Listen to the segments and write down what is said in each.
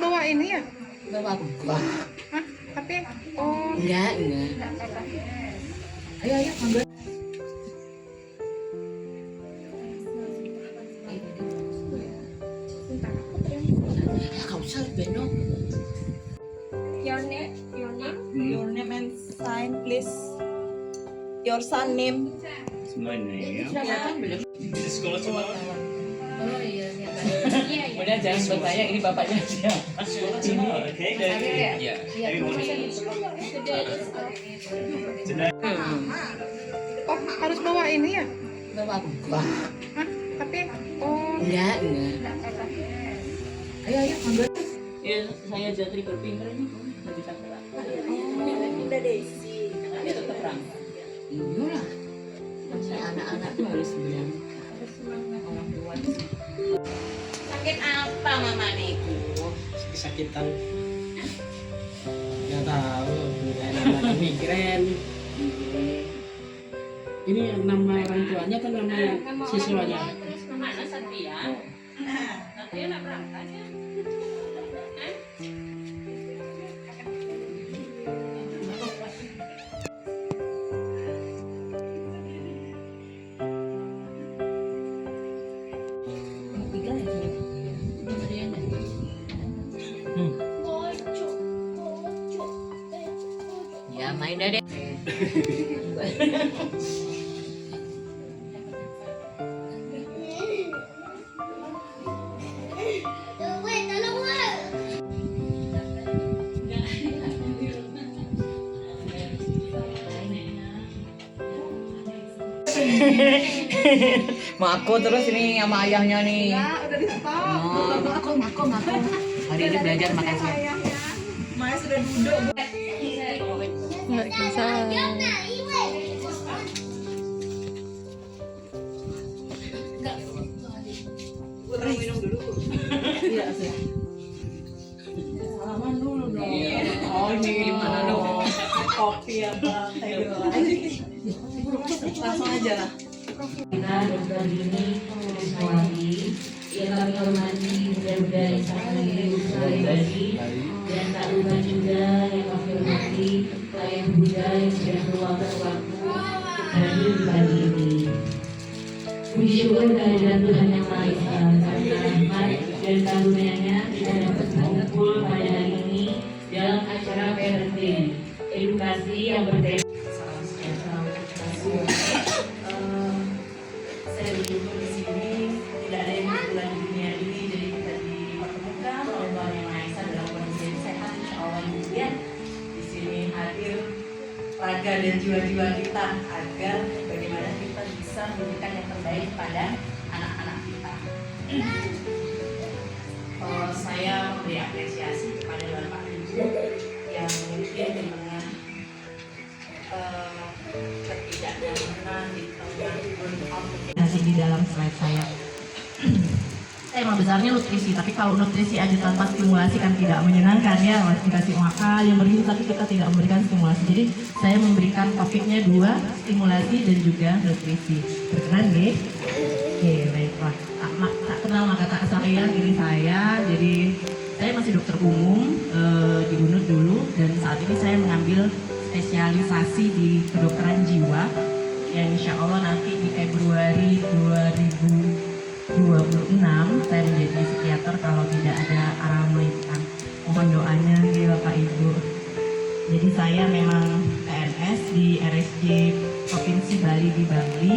bawa ini ya? Bawa apa? Hah? Tapi oh Enggak. Ayo, ambil. Kau usah bendong. Your name and sign, please. Your son name. It's my name. Di sekolah semalam. Oh iya. Kemudian jangan bertanya ini bapaknya siapa. Sekolah semalam. Oke. Iya. oh harus bawa ini ya? Bawa apa? Hah? Tapi oh Enggak. Ayo, ambil. Iya, saya Jatri berpinggir ini lebih sakit. Bunda Desi. Dia tetap terang. Iyalah. Anak-anak tuh harus bilang orang tua. Sakit apa mama niku? Kesakitan nggak tahu, nggak namanya migrain. Ini nama orang tuanya kan nama siswanya. Mana Satria? Satria nak berangkat ya? Ya main deh. Mako terus ini sama ayahnya nih. Udah di stop. Oh, mako. Hari ini belajar makan siang. Maya sudah duduk. nggak bisa. Putri minum dulu. Iya sih. Salaman dulu dong. Oh ini gimana dong? Kopi apa teh gitu. Langsung aja lah. Kita Dr. Dini Kusmawati yang kami hormati Bunda Isana Pribadi dan tak lupa juga yang kami hormati ayah Bunda yang sudah meluangkan waktu hadir di pagi ini. Puji syukur kehadiran Tuhan Yang Maha Esa karena rahmat dan karunia-Nya kita dapat berkumpul pada hari ini dalam acara parenting edukasi yang bertema salam sejahtera untuk kita semua. Saya berjumpa di sini tidak ada yang kebetulan di dunia ini, jadi kita dipertemukan oleh Tuhan Yang Maha Esa dalam kondisi yang sehat, insya Allah kemudian di sini hadir raga dan jiwa-jiwa kita agar bagaimana kita bisa memberikan yang terbaik kepada anak-anak kita. Saya memberi apresiasi kepada Bapak Ibu yang mungkin di tengah ketidaknyamanan, di tengah burnout di dalam slide saya. Tema besarnya nutrisi, tapi kalau nutrisi aja tanpa stimulasi kan tidak menyenangkan ya. Masih dikasih makan yang begitu tapi kita tidak memberikan stimulasi. Jadi saya memberikan topiknya dua, stimulasi dan juga nutrisi. Berkenan nih? Oke, baiklah. Tak kenal maka tak sayang ini saya. Jadi saya masih dokter umum di UNUD dulu dan saat ini saya mengambil spesialisasi di kedokteran jiwa yang insya Allah nanti di Februari 2026 saya menjadi psikiater kalau tidak ada arah melainkan. Mohon doanya nih Bapak Ibu. Jadi saya memang PNS di RSJ Provinsi Bali di Bangli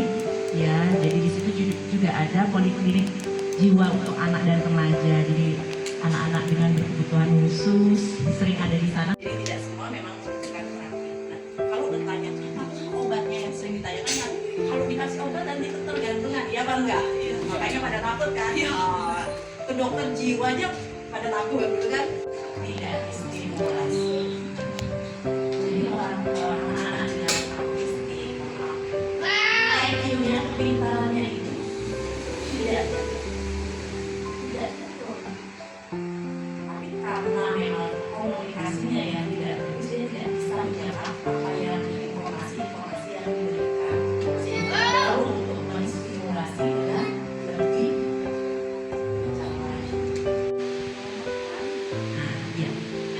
ya. Jadi di situ juga ada poliklinik jiwa untuk anak dan remaja. Jadi anak-anak dengan berkebutuhan khusus sering ada di sana. Jadi tidak semua memang membutuhkan terapi. Nah, kalau bertanya apa obatnya yang sering ditanyakan, nah, kalau dikasih obat nanti ketergantungan, ya bang enggak? Ya, makanya pada takut kan? Ya, ke dokter jiwanya pada takut gitu kan? Tidak stimulasi. Jadi orang-anak dengan autistik, IQ-nya, kepintarannya itu tidak karena memang komunikasinya yang tidak bagus, dia tidak bisa menjawab apa yang informasi yang diberikan sehingga perlu untuk menstimulasi dan lebih mencapai.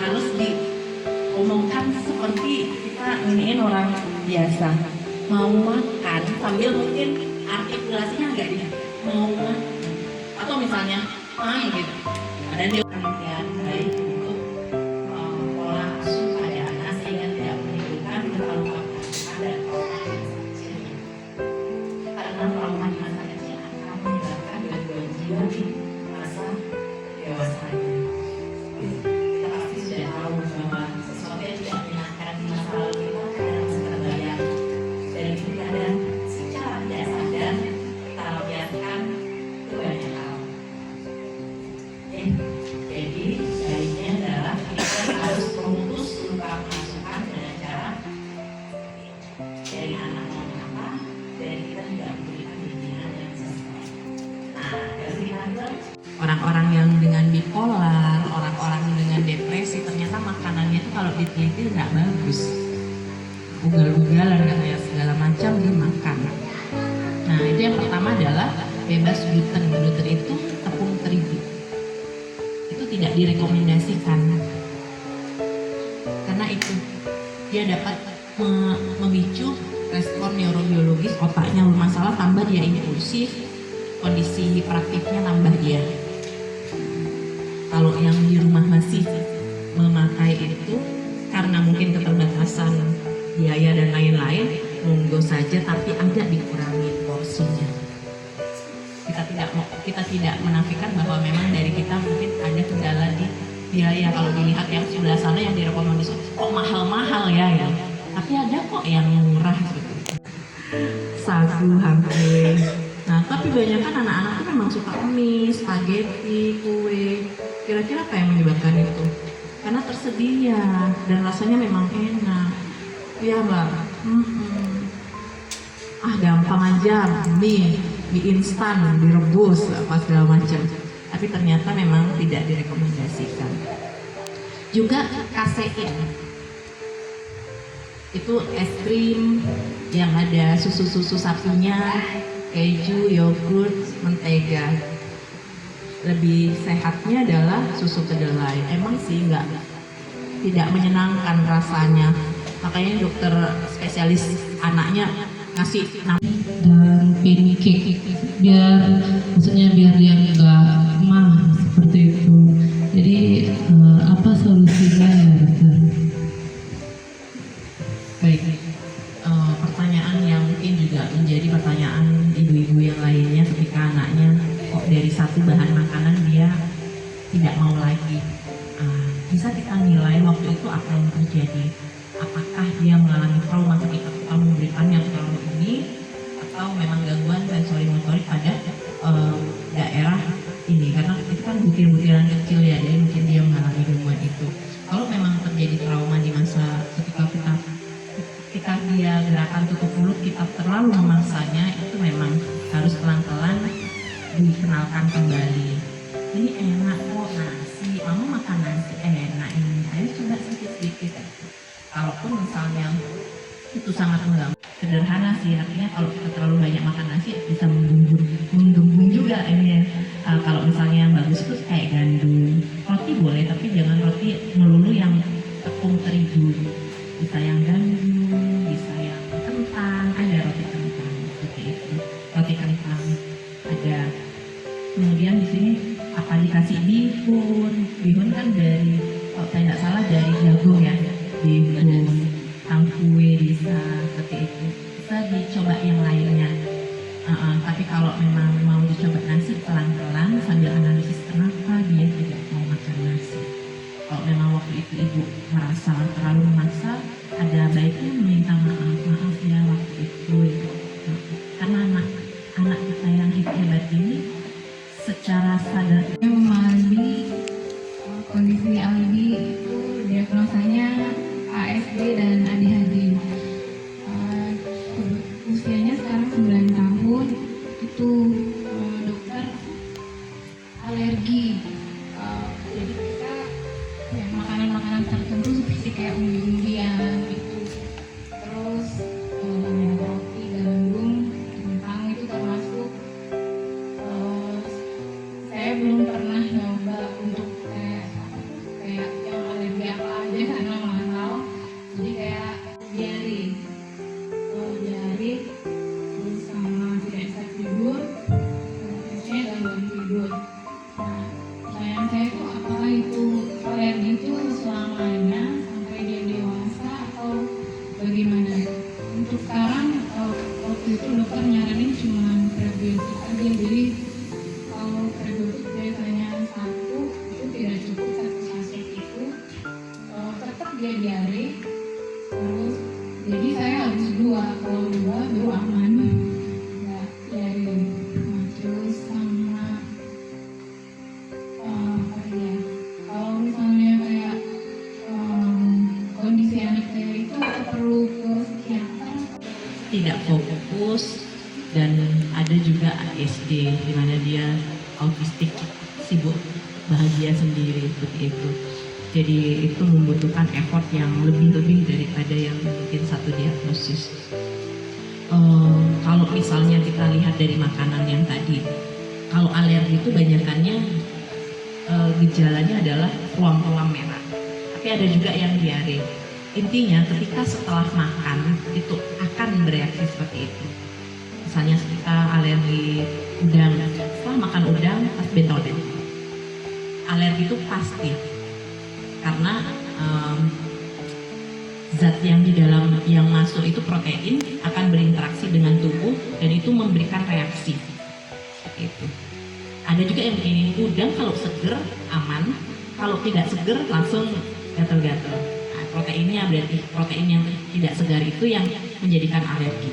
harus diomongkan seperti kita nginiin orang biasa mau makan sambil mungkin artikulasinya agak dia mau makan atau misalnya main gitu. Ada dia yang baik untuk pola asuh pada anak sehingga tidak menimbulkan keterlaluan dan karena trauma di masa kecil akan menyebabkan gangguan jiwa di masa dewasanya. Kita pasti sudah tahu bahwa sesuatu yang tidak menyenangkan di masa lalu kita kadang bisa terbayang dan itu kadang secara tidak sadar kita lampiaskan ke banyak hal. Jadi baiknya adalah kita harus memutus luka masukan dengan cara dari anak mau apa, dari kita tidak memberikan bimbingan yang sesuai. Nah, dari kita orang-orang yang dengan bipolar, orang-orang dengan depresi ternyata makanannya itu kalau diteliti nggak bagus. Ugal-ugalan katanya segala macam dimakan. Nah, itu yang pertama adalah bebas gluten. Gluten itu tepung terigu. Itu tidak direkomendasikan. Karena itu dia dapat memicu respon neurobiologis otaknya bermasalah, tambah dia impulsif, kondisi praktiknya nambah dia. Kalau yang di rumah masih memakai itu karena mungkin keterbatasan biaya dan lain-lain, monggo saja, tapi agak dikurangi porsinya. Kita tidak menafikan bahwa memang dari kita mungkin ada kendala di biaya. Kalau dilihat yang sebelah sana yang direkomendasi kok mahal-mahal ya. Tapi ada kok yang murah gitu. Sagu, hampe. Nah, tapi banyak kan anak-anak itu memang suka mie, spaghetti, kue. Kira-kira apa yang menyebabkan itu? Karena tersedia dan rasanya memang enak. Iya, Mbak. Gampang aja mie instan, direbus, apa segala macam. Tapi ternyata memang tidak direkomendasikan. Juga kasein. Itu es krim yang ada susu-susu sapinya, keju, yogurt, mentega. Lebih sehatnya adalah susu kedelai. Emang sih tidak menyenangkan rasanya. Makanya dokter spesialis anaknya ngasih dan pancake maksudnya biar dia enggak mah seperti itu. Jadi apa solusinya ya dokter? Baik, pertanyaan yang mungkin juga menjadi pertanyaan ibu-ibu yang lainnya ketika anaknya kok dari satu bahan makanan dia tidak mau lagi. Bisa kita nilai waktu itu apa yang terjadi. Apakah dia mengalami trauma ketika kita memberikan yang terlalu ini, atau memang gangguan sensori motorik pada daerah ini, karena itu kan butir-butiran kecil ya, jadi mungkin dia mengalami gangguan itu. Kalau memang terjadi trauma di masa ketika dia gerakan tutup mulut kita terlalu memaksanya, itu memang harus pelan-pelan dikenalkan kembali. Ini enak kok nasi, mama makan nasi enak ini, ayo coba sedikit-sedikit. Kalaupun misalnya itu sangat mengganggu, sederhana sih, artinya kalau kita terlalu banyak makan nasi bisa menggumbung juga ini ya. Kalau misalnya yang bagus itu kayak gandum, roti boleh tapi jangan roti melulu yang tepung terigu. Bisa yang gandum, bisa yang kentang, ada roti kentang seperti itu, roti kentang ada. Kemudian di sini apa dikasih bihun kan dari, kalau saya nggak salah dari jagung ya, bihun, kue bisa seperti itu. Bisa dicoba yang lainnya. Tapi kalau memang mau dicoba nasi pelan-pelan sambil analisis kenapa dia tidak mau makan nasi. Kalau memang waktu itu ibu merasa terlalu memaksa, ada baiknya meminta maaf ya waktu itu. Karena anak kita yang hebat ini secara sadar Aldi, kondisi Aldi itu diagnosanya ASD dan ADHD. Usianya sekarang 9 tahun. Itu dokter alergi. Jadi kita ya, makanan-makanan tertentu seperti kayak umbi-umbian gitu. Terus roti, gandum, kentang itu termasuk. Saya belum pernah nyoba untuk kayak yang alergi dia diare. Terus jadi saya harus dua, kalau dua baru aman. Nggak diare. Nah, terus sama apa ya? Kalau misalnya kayak kondisi anak saya itu perlu ke psikiater. Tidak fokus, dan ada juga ASD di mana dia autistik, sibuk bahagia sendiri seperti itu. Jadi itu membutuhkan effort yang lebih daripada yang mungkin satu diagnosis. Kalau misalnya kita lihat dari makanan yang tadi, kalau alergi itu banyakannya gejalanya adalah ruam-ruam merah, tapi ada juga yang diare. Intinya ketika setelah makan itu akan bereaksi seperti itu. Misalnya kita alergi udang, setelah makan udang pas betonen, alergi itu pasti karena zat yang di dalam yang masuk itu protein akan berinteraksi dengan tubuh dan itu memberikan reaksi itu. Ada juga yang begini, udang kalau seger aman, kalau tidak seger langsung gatal-gatal. Nah, proteinnya berarti protein yang tidak segar itu yang menjadikan alergi.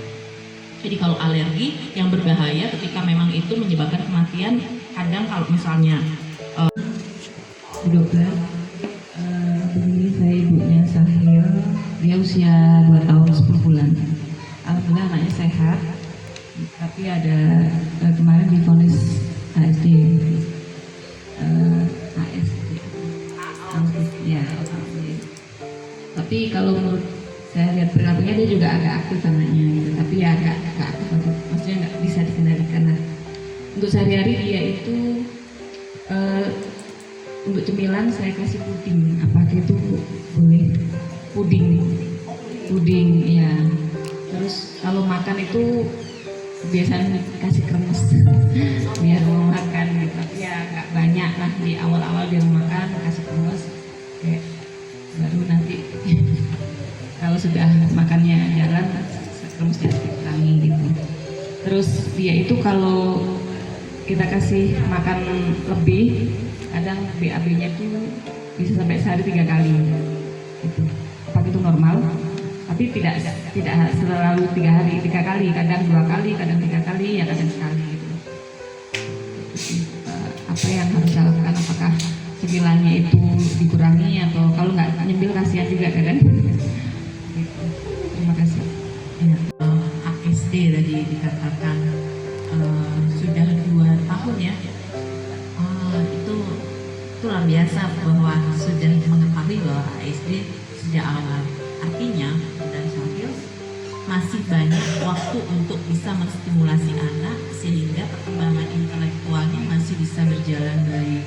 Jadi kalau alergi yang berbahaya ketika memang itu menyebabkan kematian, kadang kalau misalnya dokter, begini saya ibunya Sahil, dia usia 2 tahun 10 bulan. Alhamdulillah anaknya sehat, tapi ada kemarin divonis ASD. Ya, tapi kalau menurut saya lihat perilakunya dia juga agak aktif anaknya gitu, tapi ya agak aktif, maksudnya nggak bisa dikendalikan. Nah, untuk sehari-hari dia itu untuk cemilan saya kasih puding, apakah itu boleh? Puding ya. Terus kalau makan itu biasanya kasih kremes biar mau makan gitu, tapi ya agak banyak lah di awal-awal dia mau makan kasih kremes, kayak baru nanti kalau sudah makannya jalan kremesnya dikurangi gitu. Terus dia itu kalau kita kasih makan lebih, kadang BAB-nya itu bisa sampai sehari 3 kali gitu. Apakah itu normal? Tapi tidak selalu 3 kali, kadang 2 kali, kadang 3 kali, ya kadang sekali gitu. Apa yang harus saya lakukan? Apakah cemilannya itu dikurangi atau kalau nggak nyemil kasihan juga kan? Gitu. Terima kasih. Ya, ASD tadi dikatakan sudah 2 tahun ya. Itu luar biasa bahwa sudah mengetahui bahwa ASD sejak awal. Artinya dan Sahil masih banyak waktu untuk bisa menstimulasi anak sehingga perkembangan intelektualnya masih bisa berjalan baik.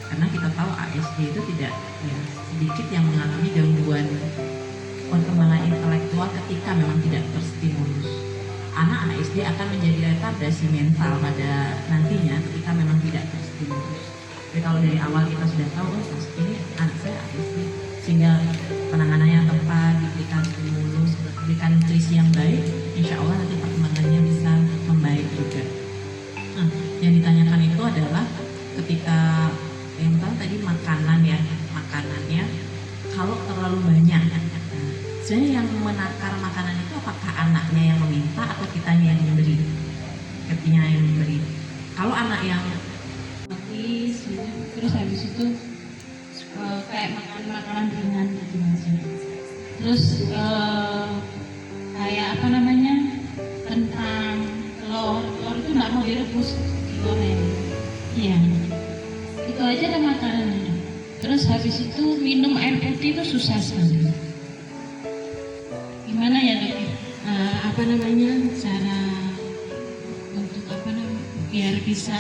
Karena kita tahu ASD itu tidak ya, sedikit yang mengalami gangguan perkembangan intelektual ketika memang tidak terstimulus. Anak ASD akan menjadi retardasi mental pada nantinya ketika memang tidak terstimulus. Jadi kalau dari awal kita sudah tahu, oh ini anak saya ASD, sehingga penanganannya tepat, diberikan stimulus, diberikan nutrisi yang baik, insya Allah nanti perkembangannya bisa membaik juga. Nah, yang ditanyakan itu adalah ketika yang tahu tadi makanannya kalau terlalu banyak. Sebenarnya yang menakar makanan itu apakah anaknya yang meminta atau kitanya yang memberi? Kitanya yang memberi. Kalau anak yang terus habis itu kayak makan makanan ringan gitu maksudnya. Terus kayak apa namanya, kentang, telur itu nggak mau direbus, digoreng. Iya, itu aja ada makanannya. Terus habis itu minum air putih itu susah sekali. Gimana ya dok? Apa namanya, cara untuk apa namanya biar bisa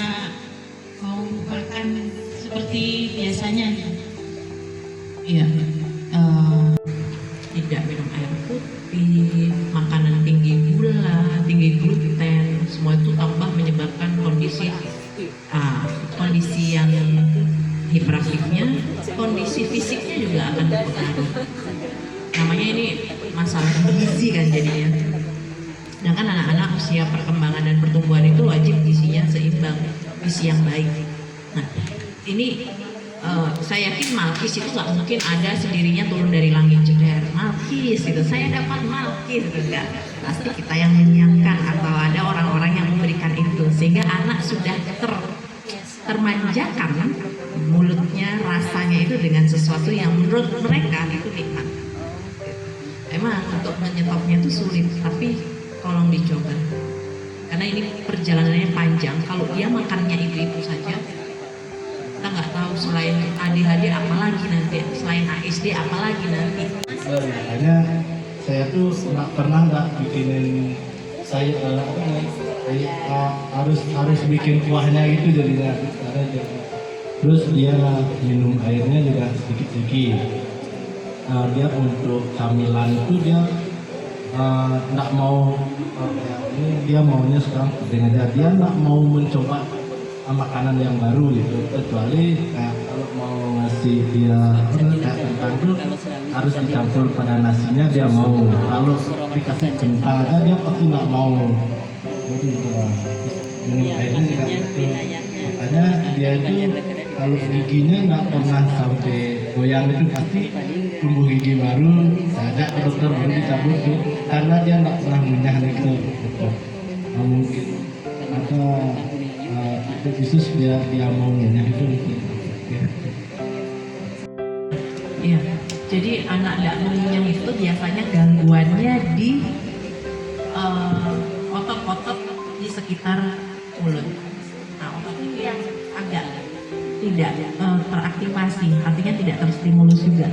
mau makan seperti biasanya? Iya, tidak minum air putih, makanan tinggi gula, tinggi gluten, semua itu tambah menyebabkan kondisi yang hiperaktifnya, kondisi fisiknya juga akan berpengaruh. Namanya ini masalah gizi kan jadinya. Sedangkan anak-anak usia perkembangan dan pertumbuhan itu wajib gizinya seimbang, gizi yang baik. Nah, ini Saya yakin Malkis itu nggak mungkin ada sendirinya turun dari langit jeder. Malkis itu saya dapat Malkis itu enggak. Pasti kita yang menyiapkan atau ada orang-orang yang memberikan itu sehingga anak sudah termanjakan mulutnya rasanya itu dengan sesuatu yang menurut mereka itu nikmat. Emang untuk menyetopnya itu sulit, tapi tolong dicoba karena ini perjalanannya panjang. Kalau dia makannya itu saja, kita nggak tahu selain ADHD apalagi nanti, selain ASD apalagi nanti. Makanya saya tuh nggak bikinin saya harus bikin kuahnya gitu jadinya. Terus dia minum airnya juga sedikit-sedikit. Dia untuk camilan itu dia nggak mau dia maunya sekarang puding aja. Dia nggak mau mencoba makanan yang baru gitu, kecuali kalau mau ngasih dia kayak kentang tuh harus dicampur pada nasinya dia mau. Kalau dikasih kentang aja dia pasti nggak mau. Jadi minum airnya juga gitu. Makanya dia itu kalau giginya nggak pernah sampai goyang itu pasti tumbuh gigi baru. Saya ajak ke dokter baru dicabut tuh karena dia nggak pernah ngunyah gitu. Mungkin atau itu khusus dia mau ngunyah itu. Iya, jadi anak tidak mengunyah itu biasanya gangguannya di otot-otot di sekitar mulut. Nah, otot itu yang agak tidak teraktivasi, artinya tidak terstimulus juga.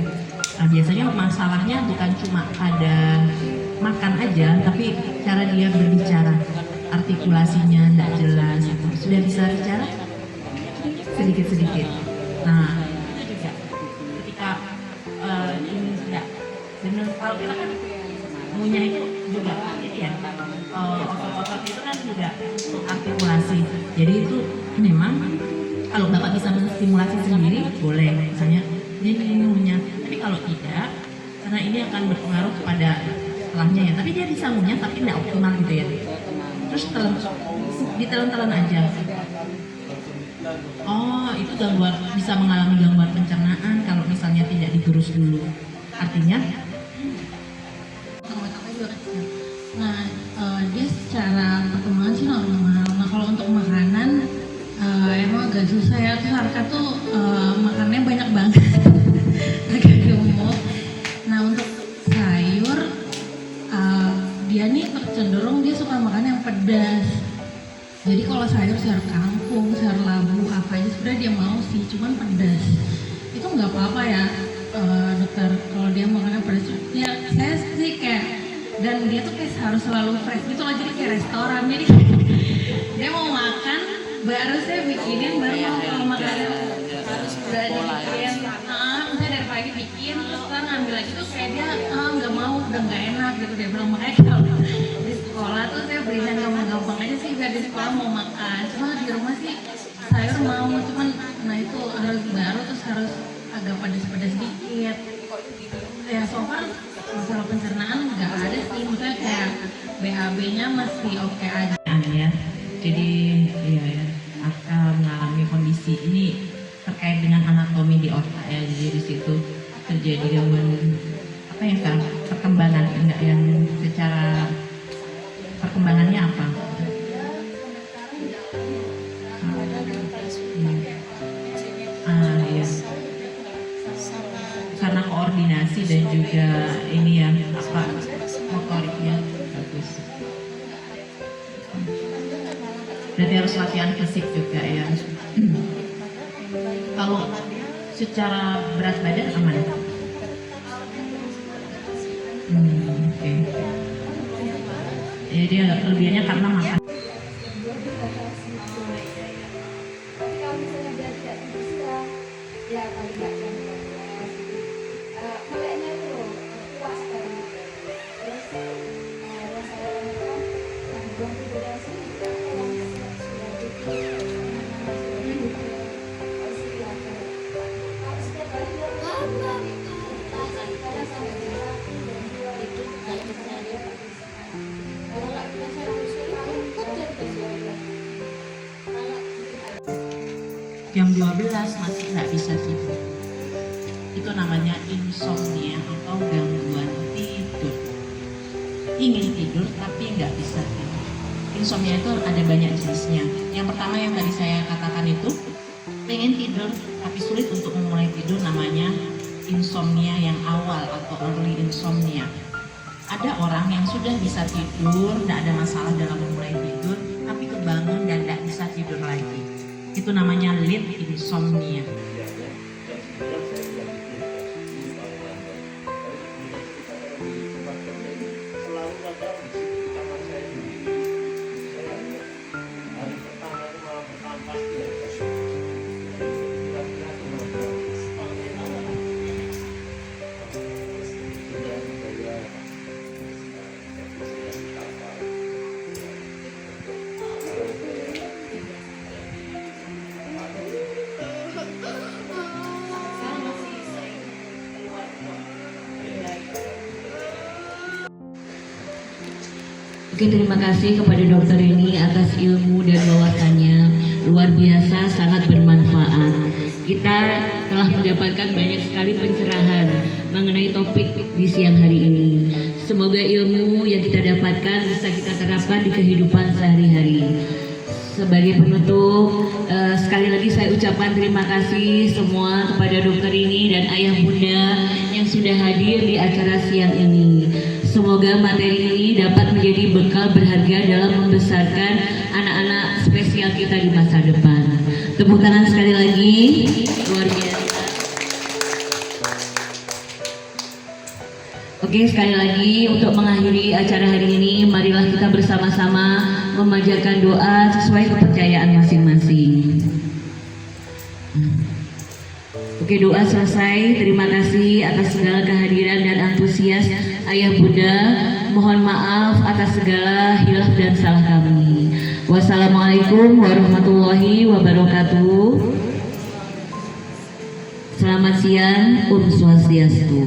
Nah, biasanya masalahnya bukan cuma pada makan aja, tapi cara dia berbicara, artikulasinya tidak jelas. Sudah bisa bicara sedikit-sedikit. Nah, itu juga ketika ini tidak benar, kalau kita kan ngunyah itu juga ya, otot-otot itu kan juga artikulasi. Jadi itu memang kalau Bapak bisa menstimulasi sendiri boleh, misalnya dia ingin ngunyah. Tapi kalau tidak, karena ini akan berpengaruh kepada setelahnya ya. Tapi dia bisa ngunyah tapi tidak optimal gitu ya. Terus ditelan-telan aja. Oh, itu gangguan, bisa mengalami gangguan pencernaan kalau misalnya tidak digerus dulu. Artinya Nah, dia secara perkembangan sih normal. Nah, kalau untuk makanan emang agak susah ya. Terus Arka tuh makannya banyak banget, agak gemuk. Nah, untuk sayur dia nih cenderung dia suka makan yang pedas. Jadi kalau sayur kangkung, sayur labu, apa aja sebenarnya dia mau sih, cuman pedas. Itu nggak apa-apa ya, dokter. Kalau dia makannya pedas, ya saya sih kayak, dan dia tuh kayak harus selalu fresh gitu loh, jadi kayak restoran. Jadi dia mau makan baru saya bikinin, baru mau kalau makannya harus udah dibikin. Misalnya dari pagi bikin, terus sekarang ngambil lagi tuh kayak dia nggak mau, udah nggak enak gitu. Dia bilang makanya kalau di sekolah tuh saya berikan gampang-gampang aja sih biar di sekolah mau makan. Cuma di rumah sih sayur mau, cuman nah itu harus baru, terus harus agak pedas-pedas dikit. Ya so far masalah pencernaan nggak ada sih, misalnya kayak BAB-nya masih oke aja ya. Jadi ya akan mengalami kondisi ini terkait dengan anatomi di otak ya. Jadi di situ terjadi gangguan apa yang sekarang perkembangan, enggak yang secara perkembangannya apa? Iya. Karena koordinasi dan juga ini ya apa motoriknya bagus. Berarti harus latihan fisik juga ya. Kalau secara berat badan aman. Oke. Ya dia kelebihannya karena makan. jam 12 masih nggak bisa tidur. Itu namanya insomnia atau gangguan tidur. Ingin tidur tapi nggak bisa tidur. Insomnia itu ada banyak jenisnya. Yang pertama yang tadi saya katakan itu, pengen tidur tapi sulit untuk memulai tidur, namanya insomnia yang awal atau early insomnia. Ada orang yang sudah bisa tidur, tidak ada masalah dalam memulai tidur, tapi kebangun dan tidak bisa tidur lagi. Itu namanya late insomnia. Oke, terima kasih kepada dokter ini atas ilmu dan wawasannya. Luar biasa, sangat bermanfaat. Kita telah mendapatkan banyak sekali pencerahan mengenai topik di siang hari ini. Semoga ilmu yang kita dapatkan bisa kita terapkan di kehidupan sehari-hari. Sebagai penutup, sekali lagi saya ucapkan terima kasih semua kepada dokter ini dan ayah bunda yang sudah hadir di acara siang ini. Semoga materi ini dapat menjadi bekal berharga dalam membesarkan anak-anak spesial kita di masa depan. Tepuk tangan sekali lagi, luar biasa. Oke, sekali lagi untuk mengakhiri acara hari ini, marilah kita bersama-sama memanjatkan doa sesuai kepercayaan masing-masing. Oke, doa selesai. Terima kasih atas segala kehadiran dan antusias ayah bunda. Mohon maaf atas segala hilaf dan salah kami. Wassalamualaikum warahmatullahi wabarakatuh. Selamat siang, Om Swastiastu.